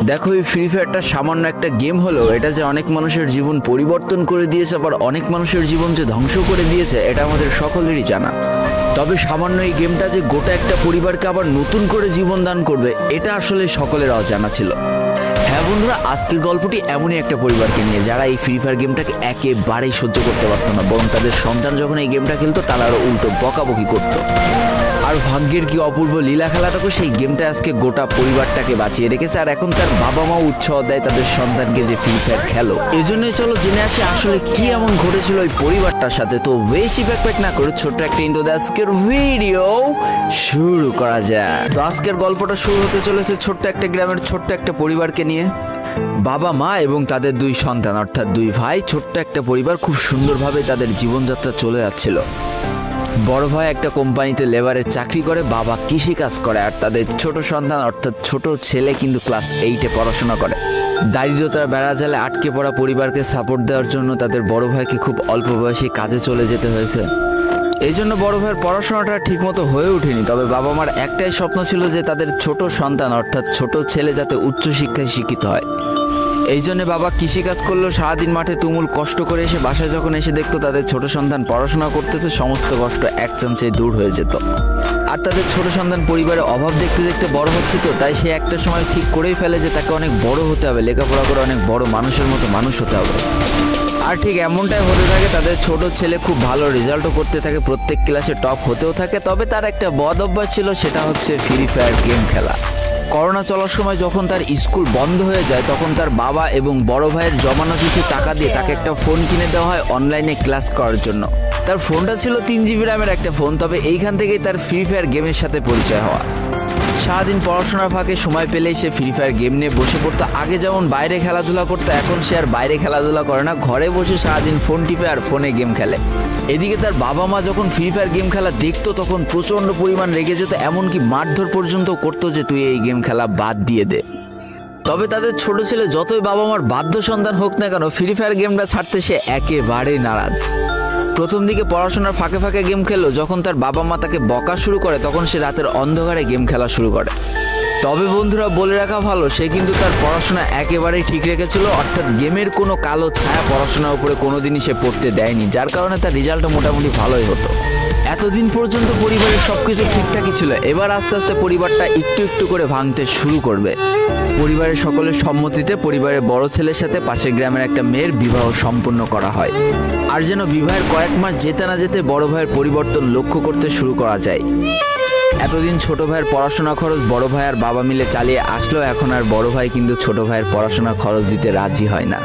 দেখো, এই ফ্রি ফায়ারটা সামান্য একটা গেম হলেও এটা যে অনেক মানুষের জীবন পরিবর্তন করে দিয়েছে, আবার অনেক মানুষের জীবন যে ধ্বংস করে দিয়েছে এটা আমাদের সকলেরই জানা। তবে সামান্য এই গেমটা যে গোটা একটা পরিবারকে আবার নতুন করে জীবন দান করবে এটা আসলে সকলের অজানা ছিল। হ্যাঁ বন্ধুরা, আজকের গল্পটি এমনই একটা পরিবারকে নিয়ে যারা এই ফ্রি ফায়ার গেমটাকে একেবারেই সহ্য করতে পারতো না, বরং তাদের সন্তান যখন এই গেমটা খেলতো তারা আরো উল্টো বকাবকি করতো। আর ভাগ্যের কি অপূর্ব লীলা খেলাটাকে সেই গেমটা আজকে গোটা পরিবারটাকে বাঁচিয়ে রেখেছে। আর এখন তার বাবা মা উৎসাহ দেয় তাদের সন্তানকে যে ফ্রি ফায়ার খেলো। এই জন্যই চলো জেনে আসি আসলে কি এমন ঘটেছিল ওই পরিবারটার সাথে। তো বেশি ব্যাকপ্যাক না করে ছোট্ট একটা ইন্ট্রো দিয়ে আজকের ভিডিও শুরু করা যায়। তো আজকের গল্পটা শুরু হতে চলেছে ছোট্ট একটা গ্রামের ছোট্ট একটা পরিবারকে নিয়ে। বাবা মা এবং তাদের দুই সন্তান অর্থাৎ দুই ভাই, ছোট্ট একটা পরিবার, খুব সুন্দরভাবে তাদের জীবনযাত্রা চলে যাচ্ছিল। বড় ভাই একটা কোম্পানিতে লেবারের চাকরি করে, বাবা কৃষিকাজ করে, আর তাদের ছোট সন্তান অর্থাৎ ছোট ছেলে কিন্তু ক্লাস 8-এ পড়াশোনা করে। দারিদ্রতার বেড়াজালে আটকে পড়া পরিবারকে সাপোর্ট দেওয়ার জন্য তাদের বড় ভাইকে খুব অল্প বয়সে কাজে চলে যেতে হয়েছে। এই জন্য বড় ভাইয়ের পড়াশোনাটা ঠিকমতো হয়ে ওঠেনি। তবে বাবা মার একটাই স্বপ্ন ছিল যে তাদের ছোট সন্তান অর্থাৎ ছোট ছেলে যাতে উচ্চশিক্ষায় শিক্ষিত হয়। এই জন্য বাবা কৃষিকাজ করলেও সারাদিন মাঠে তুমুল কষ্ট করে এসে বাসায় যখন এসে দেখতো তাদের ছোট সন্তান পড়াশোনা করতেছে, সমস্ত কষ্ট এক চান্সে দূর হয়ে যেত। আর তাদের ছোট সন্তান পরিবারের অভাব দেখতে দেখতে বড় হচ্ছে, তো তাই সে একটা সময় ঠিক করেই ফেলে যে তাকে অনেক বড় হতে হবে, লেখাপড়া করে অনেক বড় মানুষের মতো মানুষ হতে হবে। আর ঠিক এমনটাই হতে থাকে। তাদের ছোট ছেলে খুব ভালো রেজাল্টও করতে থাকে, প্রত্যেক ক্লাসে টপ হতেও থাকে। তবে তার একটা বদ অভ্যাস ছিল, সেটা হচ্ছে ফ্রি ফায়ার গেম খেলা। করোনা চলার সময় যখন তার স্কুল বন্ধ হয়ে যায় তখন তার বাবা এবং বড় ভাইয়ের জমানো কিছু টাকা দিয়ে তাকে একটা ফোন কিনে দেওয়া হয় অনলাইনে ক্লাস করার জন্য। তার ফোনটা ছিল 3 GB র্যামের একটা ফোন। তবে এইখান থেকেই তার ফ্রি ফায়ার গেমের সাথে পরিচয় হওয়া। সারাদিন পড়াশোনার ফাঁকে সময় পেলেই সে ফ্রি ফায়ার গেম নিয়ে বসে পড়তো। আগে যেমন বাইরে খেলাধুলা করতো, এখন সে আর বাইরে খেলাধুলা করে না, ঘরে বসে সারাদিন ফোন টিপে আর ফোনে গেম খেলে। এদিকে তার বাবা মা যখন ফ্রি ফায়ার গেম খেলা দেখতো তখন প্রচণ্ড পরিমাণ রেগে যেত, এমনকি মারধর পর্যন্ত করতো যে তুই এই গেম খেলা বাদ দিয়ে দে। তবে তাদের ছোট ছেলে যতই বাবা মার বাধ্য সন্তান হোক না কেন, ফ্রি ফায়ার গেমটা ছাড়তে সে একেবারেই নারাজ। প্রথম দিকে পড়াশোনার ফাঁকে ফাঁকে গেম খেললো, যখন তার বাবা মা তাকে বকা শুরু করে তখন সে রাতের অন্ধকারে গেম খেলা শুরু করে। তবে বন্ধুরা বলে রাখা ভালো, সে কিন্তু তার পড়াশোনা একেবারেই ঠিক রেখেছিল, অর্থাৎ গেমের কোনো কালো ছায়া পড়াশোনার উপরে কোনোদিনই সে পড়তে দেয়নি, যার কারণে তার রেজাল্টও মোটামুটি ভালোই হতো। এতদিন পর্যন্ত পরিবারের সবকিছু ঠিকঠাকই ছিল, এবার আস্তে আস্তে পরিবারটা একটু একটু করে ভাঙতে শুরু করবে। পরিবারের সকলের সম্মতিতে পরিবারের বড় ছেলের সাথে পাশের গ্রামের একটা মেয়ের বিবাহ সম্পন্ন করা হয়। আর যেন বিবাহের কয়েক মাস যেতে না যেতে বড় ভাইয়ের পরিবর্তন লক্ষ্য করতে শুরু করা যায়। এতদিন ছোট ভাইয়ের পড়াশোনা খরচ বড় ভাই আর বাবা মিলে চালিয়ে আসলেও এখন আর বড় ভাই কিন্তু ছোট ভাইয়ের পড়াশোনা খরচ দিতে রাজি হয় না।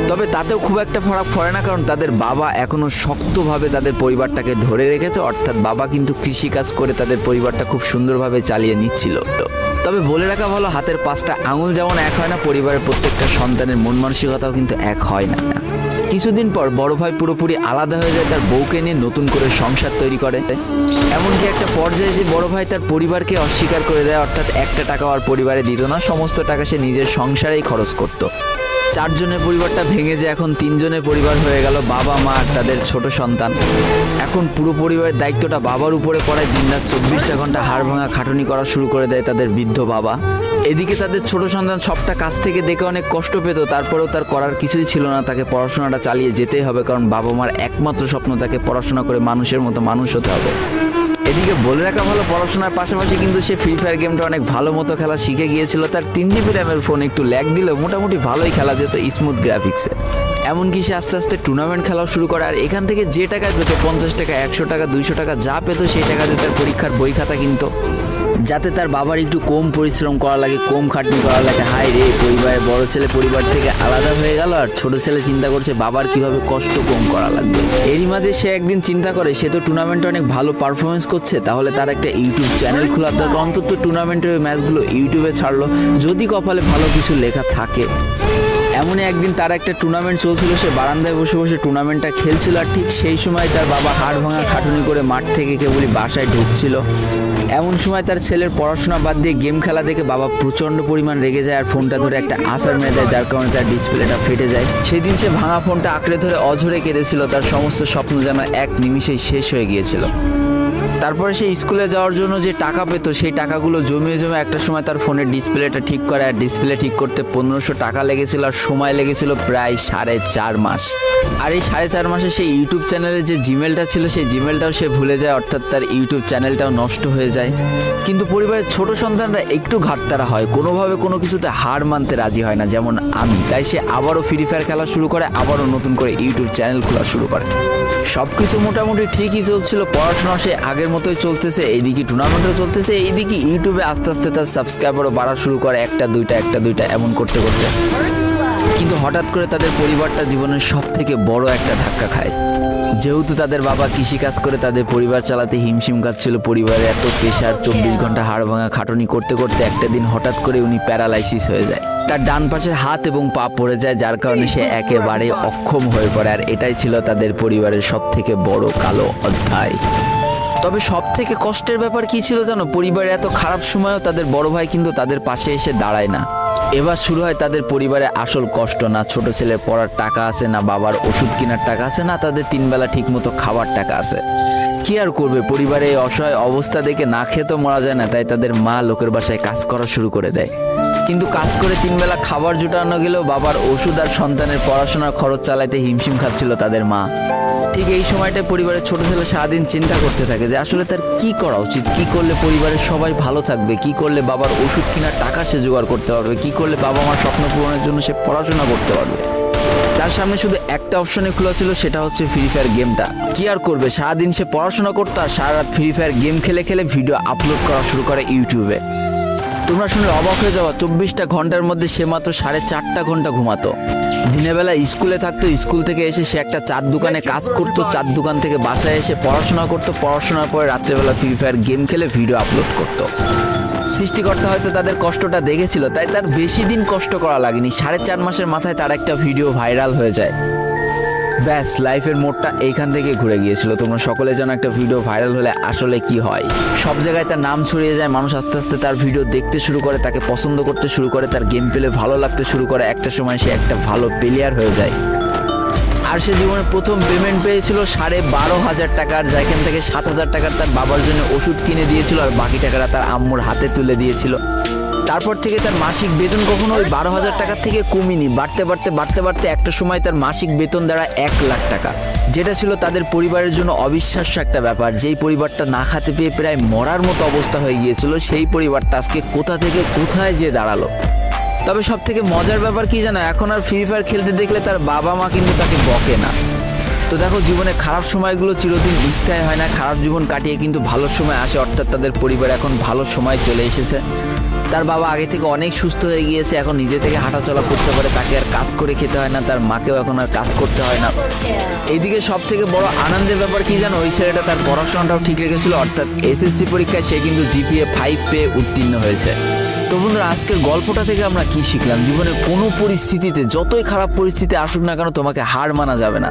তবে তাতেও খুব একটা ফারাক পড়ে না, কারণ তাদের বাবা এখনো শক্তভাবে তাদের পরিবারটাকে ধরে রেখেছে, অর্থাৎ বাবা কিন্তু কৃষিকাজ করে তাদের পরিবারটা খুব সুন্দরভাবে চালিয়ে নিচ্ছিল। তবে বলে রাখা ভালো, হাতের 5টা আঙুল যেমন এক হয় না, পরিবারের প্রত্যেকটা সন্তানের মন মানসিকতাও কিন্তু এক হয় না। কিছুদিন পর বড় ভাই পুরোপুরি আলাদা হয়ে যায়, তার বউকে নিয়ে নতুন করে সংসার তৈরি করে। এমনকি একটা পর্যায়ে যে বড় ভাই তার পরিবারকে অস্বীকার করে দেয়, অর্থাৎ একটা টাকাও আর পরিবারে দিত না, সমস্ত টাকা সে নিজের সংসারেই খরচ করত। 4 জনের পরিবারটা ভেঙে যে এখন 3 জনের পরিবার হয়ে গেল, বাবা মা আর তাদের ছোট সন্তান। এখন পুরো পরিবারের দায়িত্বটা বাবার উপরে পড়ায়, দিনরাত 24টা ঘন্টা হাড় ভাঙা খাটুনি করা শুরু করে দেয় তাদের বৃদ্ধ বাবা। এদিকে তাদের ছোট সন্তান সবটা কাছ থেকে দেখে অনেক কষ্ট পেত, তারপরেও তার করার কিছুই ছিল না, তাকে পড়াশোনাটা চালিয়ে যেতেই হবে, কারণ বাবা মার একমাত্র স্বপ্ন তাকে পড়াশোনা করে মানুষের মতো মানুষ হতে হবে। এদিকে বলে রাখা ভালো, পড়াশোনার পাশাপাশি কিন্তু সে ফ্রি ফায়ার গেমটা অনেক ভালো মতো খেলা শিখে গিয়েছিল। তার 3 GB র্যামের ফোন একটু ল্যাগ দিলেও মোটামুটি ভালোই খেলা যেত স্মুথ গ্রাফিক্সে। এমনকি সে আস্তে আস্তে টুর্নামেন্ট খেলাও শুরু করে। আর এখান থেকে যে টাকা পেত, 50 টাকা, 100 টাকা, 200 টাকা যা পেত, সেই টাকা দিয়ে তার পরীক্ষার বই খাতা কিনতো, যাতে তার বাবার একটু কম পরিশ্রম করা লাগে, কম খাটনি করা লাগে। হায় রে, পরিবারের বড় ছেলে পরিবার থেকে আলাদা হয়ে গেল, আর ছোট ছেলে চিন্তা করছে বাবার কিভাবে কষ্ট কম করা লাগবে। এরই মাঝে সে একদিন চিন্তা করে, সে তো টুর্নামেন্টে অনেক ভালো পারফরমেন্স করছে, তাহলে তার একটা ইউটিউব চ্যানেল খোলা দরকার, অন্তত টুর্নামেন্টের ম্যাচগুলো ইউটিউবে ছাড়লো, যদি কপালে ভালো কিছু লেখা থাকে। এমনই একদিন তার একটা টুর্নামেন্ট চলছিল, সে বারান্দায় বসে বসে টুর্নামেন্টটা খেলছিল, আর ঠিক সেই সময় তার বাবা হাড় ভাঙা খাটুনি করে মাঠ থেকে কেবলই বাসায় ঢুকছিল। এমন সময় তার ছেলের পড়াশোনা বাদ দিয়ে গেম খেলা দেখে বাবা প্রচণ্ড পরিমাণ রেগে যায়, আর ফোনটা ধরে একটা আছাড় মেরে দেয়, যার কারণে তার ডিসপ্লেটা ফেটে যায়। সেদিন সে ভাঙা ফোনটা আঁকড়ে ধরে অঝরে কেঁদেছিল, তার সমস্ত স্বপ্ন যেন এক নিমিষেই শেষ হয়ে গিয়েছিল। তারপরে সে স্কুলে যাওয়ার জন্য যে টাকা পেতো সেই টাকাগুলো জমিয়ে জমে একটা সময় তার ফোনের ডিসপ্লেটা ঠিক করে, আর ডিসপ্লে ঠিক করতে 1500 টাকা লেগেছিল, আর সময় লেগেছিল প্রায় 4.5 মাস। আর এই 4.5 মাসে সেই ইউটিউব চ্যানেলের যে জিমেলটা ছিল সেই জিমেলটাও সে ভুলে যায়, অর্থাৎ তার ইউটিউব চ্যানেলটাও নষ্ট হয়ে যায়। কিন্তু পরিবারের ছোট সন্তানরা একটু ঘাটতারা হয়, কোনোভাবে কোনো কিছুতে হার মানতে রাজি হয় না, যেমন আমি। তাই সে আবারও ফ্রি ফায়ার খেলা শুরু করে, আবারও নতুন করে ইউটিউব চ্যানেল খোলা শুরু করে। সব কিছু মোটামুটি ঠিকই চলছিল, পড়াশোনা সে আগের মতোই চলতেছে, এইদিকে টুর্নামেন্টও চলতেছে, এইদিকে ইউটিউবে আস্তে আস্তে তার সাবস্ক্রাইবারও বাড়া শুরু করে, একটা দুইটা এমন করতে করতে। কিন্তু হঠাৎ করে তাদের পরিবারটা জীবনের সব থেকে বড় একটা ধাক্কা খায়। যেহেতু তাদের বাবা কৃষিকাজ করে তাদের পরিবার চালাতে হিমশিম খাচ্ছিল, পরিবারে এত প্রেশার, 24 ঘন্টা হাড় ভাঙা খাটুনি করতে করতে একটা দিন হঠাৎ করে উনি প্যারালাইসিস হয়ে যায়। তার ডান পাশের হাত এবং পা পড়ে যায়, যার কারণে সে একেবারে অক্ষম হয়ে পড়ে। আর এটাই ছিল তাদের পরিবারের সব থেকে বড় কালো অধ্যায়। তবে সব থেকে কষ্টের ব্যাপার কি ছিল জানো? পরিবারের এত খারাপ সময়ও তাদের বড় ভাই কিন্তু তাদের পাশে এসে দাঁড়ায় না। এবার শুরু হয় তাদের পরিবারে আসল কষ্ট। না ছোট ছেলের পড়ার টাকা আছে, না বাবার ওষুধ কেনার টাকা আছে, না তাদের 3 বেলা ঠিক মতো খাবার টাকা আছে। কি আর করবে, পরিবারে এই অসহায় অবস্থা দেখে না খেয়ে তো মরা যায় না, তাই তাদের মা লোকের বাসায় কাজ করা শুরু করে দেয়। কিন্তু কাজ করে 3 বেলা খাবার জোটানো গেলেও বাবার ওষুধ আর সন্তানের পড়াশোনার খরচ চালাইতে হিমশিম খাচ্ছিল তাদের মা। ঠিক এই সময়টায় পরিবারের ছোট ছেলে সারাদিন চিন্তা করতে থাকে যে আসলে তার কি করা উচিত, কি করলে পরিবারের সবাই ভালো থাকবে, কি করলে বাবার ওষুধ কেনার টাকা সে জোগাড় করতে পারবে, কি করলে বাবা মার স্বপ্ন পূরণের জন্য সে পড়াশোনা করতে পারবে। তার সামনে শুধু একটা অপশনে খোলা ছিল, সেটা হচ্ছে ফ্রি ফায়ার গেমটা। কি আর করবে, সারাদিন সে পড়াশোনা করতো আর সারা রাত ফ্রি ফায়ার গেম খেলে খেলে ভিডিও আপলোড করা শুরু করে ইউটিউবে। তোমরা শুনে অবাক হয়ে যাওয়া, 24টা ঘন্টার মধ্যে সে মাত্র 4.5 ঘন্টা ঘুমাতো। দিনের বেলা স্কুলে থাকতো, স্কুল থেকে এসে সে একটা চার দোকানে কাজ করতো, চার দোকান থেকে বাসায় এসে পড়াশোনা করতো, পড়াশোনার পরে রাত্রেবেলা ফ্রি ফায়ার গেম খেলে ভিডিও আপলোড করতো। সৃষ্টিকর্তা হয়তো তাদের কষ্টটা দেখেছিল, তাই তার বেশি দিন কষ্ট করা লাগেনি। 4.5 মাসের মাথায় তার একটা ভিডিও ভাইরাল হয়ে যায়। ব্যাস, লাইফের মোড়টা এইখান থেকে ঘুরে গিয়েছিল। তোমরা সকলে জানো একটা ভিডিও ভাইরাল হলে আসলে কি হয়। সব জায়গায় তার নাম ছড়িয়ে যায়, মানুষ আস্তে আস্তে তার ভিডিও দেখতে শুরু করে, তাকে পছন্দ করতে শুরু করে, তার গেম প্লে ভালো লাগতে শুরু করে। একটা সময় সে একটা ভালো প্লেয়ার হয়ে যায়। আর সে জীবনে প্রথম পেমেন্ট পেয়েছিল 12,500 টাকার, যেখান থেকে 7,000 টাকার তার বাবার জন্য ওষুধ কিনে দিয়েছিল, আর বাকি টাকাটা তার আম্মুর হাতে তুলে দিয়েছিল। তারপর থেকে তার মাসিক বেতন কখনো ওই 12,000 টাকার থেকে কমেনি, বাড়তে বাড়তে বাড়তে বাড়তে একটা সময় তার মাসিক বেতন দাঁড়ায় 1 লাখ টাকা, যেটা ছিল তাদের পরিবারের জন্য অবিশ্বাস্য একটা ব্যাপার। যেই পরিবারটা না খেতে পেয়ে প্রায় মরার মতো অবস্থা হয়ে গিয়েছিল, সেই পরিবারটা আজকে কোথা থেকে কোথায় যে দাঁড়ালো। তবে সব থেকে মজার ব্যাপার কি জানো, এখন আর ফ্রি ফায়ার খেলতে দেখলে তার বাবা মা কিন্তু তাকে বকে না। তো দেখো, জীবনে খারাপ সময়গুলো চিরদিন স্থায়ী হয় না, খারাপ জীবন কাটিয়ে কিন্তু ভালো সময় আসে। অর্থাৎ তাদের পরিবার এখন ভালো সময় চলে এসেছে। তার বাবা আগে থেকে অনেক সুস্থ হয়ে গিয়েছে, এখন নিজে থেকে হাঁটাচলা করতে পারে, তাকে আর কাজ করে খেতে হয় না, তার মাকেও এখন আর কাজ করতে হয় না। এইদিকে সব থেকে বড় আনন্দের ব্যাপার কি জানো, ওই ছেলেটা তার পড়াশোনাটাও ঠিক রেখেছিল। অর্থাৎ এসএসসি পরীক্ষায় সে কিন্তু জিপিএ 5 পেয়ে উত্তীর্ণ হয়েছে। তো বন্ধুরা, আজকের গল্পটা থেকে আমরা কি শিখলাম? জীবনে কোনো পরিস্থিতিতে, যতই খারাপ পরিস্থিতি আসুক না কেন, তোমাকে হার মানা যাবে না।